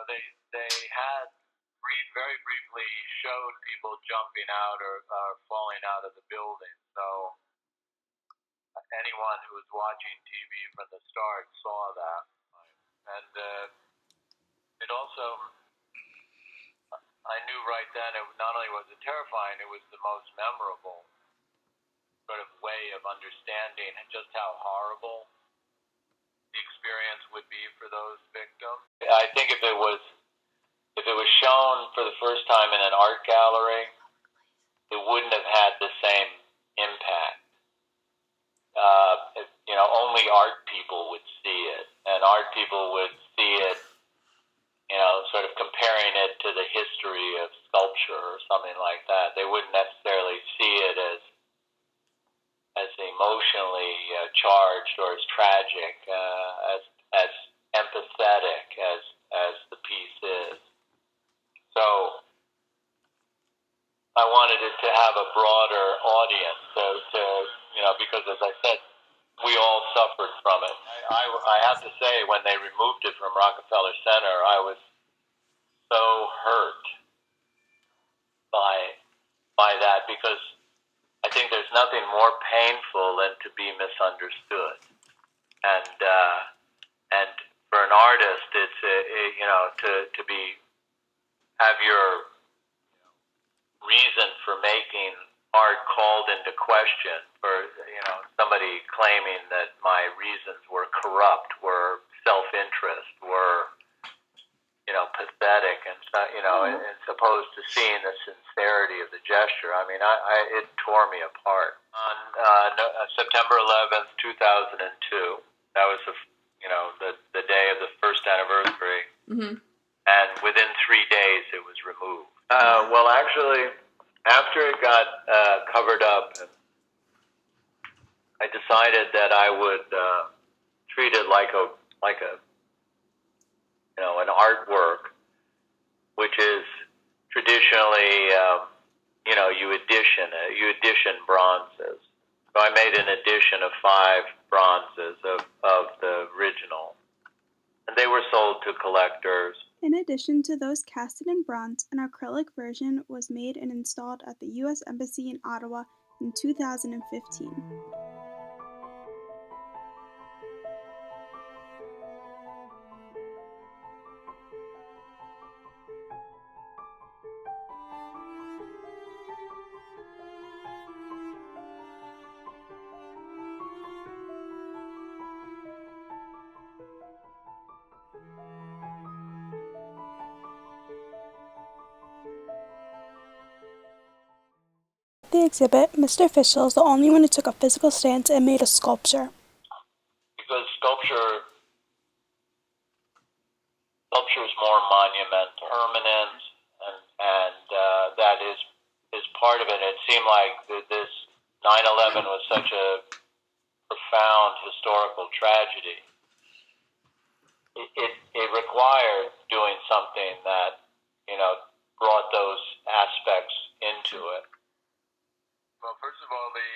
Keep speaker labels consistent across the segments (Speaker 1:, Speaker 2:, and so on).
Speaker 1: they had very briefly showed people jumping out or falling out of the building. So anyone who was watching TV from the start saw that, and it also. I knew right then it not only was it terrifying, it was the most memorable sort of way of understanding just how horrible the experience would be for those victims. I think if it was shown for the first time in an art gallery, it wouldn't have had the same impact. Only art people would see it, and art people would see it, sort of comparing it to the history of sculpture or something like that. They wouldn't necessarily see it as emotionally charged or as tragic, as empathetic as the piece is. So I wanted it to have a broader audience, because as I said, we all suffered from it. I have to say, when they removed it from Rockefeller Center, I was so hurt by that, because I think there's nothing more painful than to be misunderstood, and for an artist, it's to have your reason for making art called into question, for somebody claiming that my reasons were corrupt, were self-interest, were pathetic, and as opposed to seeing the sincerity of the gesture. I mean, it tore me apart. On September 11th, 2002, that was the day of the first anniversary, and within 3 days it was removed. Well, actually, after it got covered up, I decided that I would treat it like an artwork, which is traditionally, you edition bronzes. So I made an edition of 5 bronzes of the original, and they were sold to collectors.
Speaker 2: In addition to those casted in bronze, an acrylic version was made and installed at the U.S. Embassy in Ottawa in 2015. At the exhibit, Mr. Fischel is the only one who took a physical stance and made a sculpture.
Speaker 1: Because sculpture is more monumental, permanent, and that is part of it. It seemed like this 9/11 was such a profound historical tragedy. It required doing something that brought those aspects into it. Well, first of all, the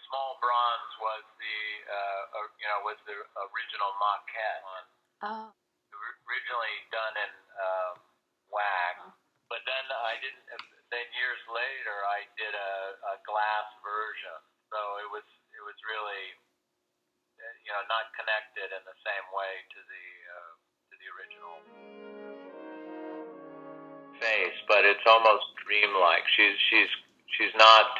Speaker 1: small bronze was the original maquette one.
Speaker 3: Oh.
Speaker 1: Originally done in wax, but then Then years later, I did a glass version, so it was really not connected in the same way to the original face, but it's almost dreamlike. She's not.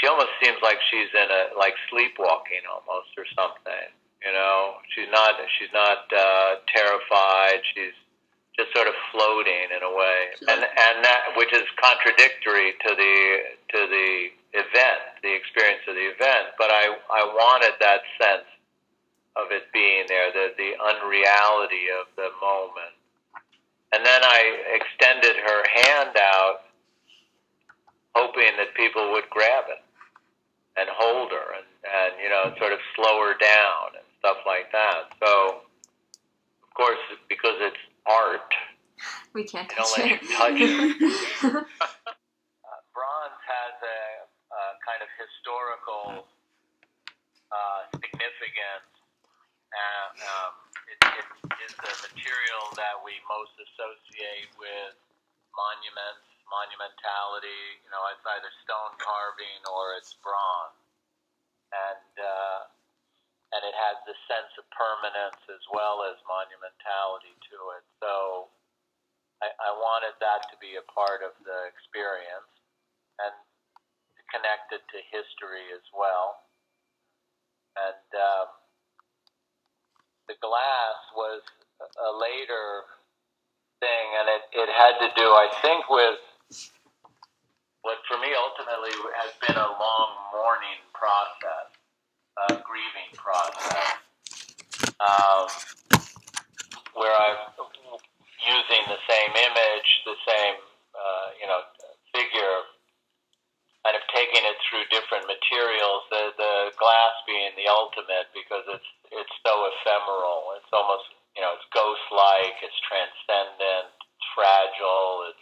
Speaker 1: She almost seems like she's in sleepwalking almost or something. She's not terrified. She's just sort of floating in a way, and that which is contradictory to the event, the experience of the event. But I wanted that sense of it being there, the unreality of the moment. And then I extended her hand out, hoping that people would grab it and hold her and sort of slow her down and stuff like that. So, of course, because it's art,
Speaker 3: we can't
Speaker 1: touch
Speaker 3: it.
Speaker 1: Bronze has a kind of historical significance. it is the material that we most associate with monuments, monumentality. You know, it's either stone carving or it's bronze, and it has this sense of permanence as well as monumentality to it. So I wanted that to be a part of the experience and connected to history as well. And the glass was a later thing, and it had to do, I think, with what for me ultimately has been a long mourning process, a grieving process, where I'm using the same image, the same figure, kind of taking it through different materials. The glass being the ultimate because it's so ephemeral. It's almost it's ghost-like. It's transcendent. It's fragile.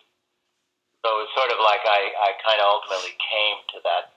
Speaker 1: So it's sort of like I kind of ultimately came to that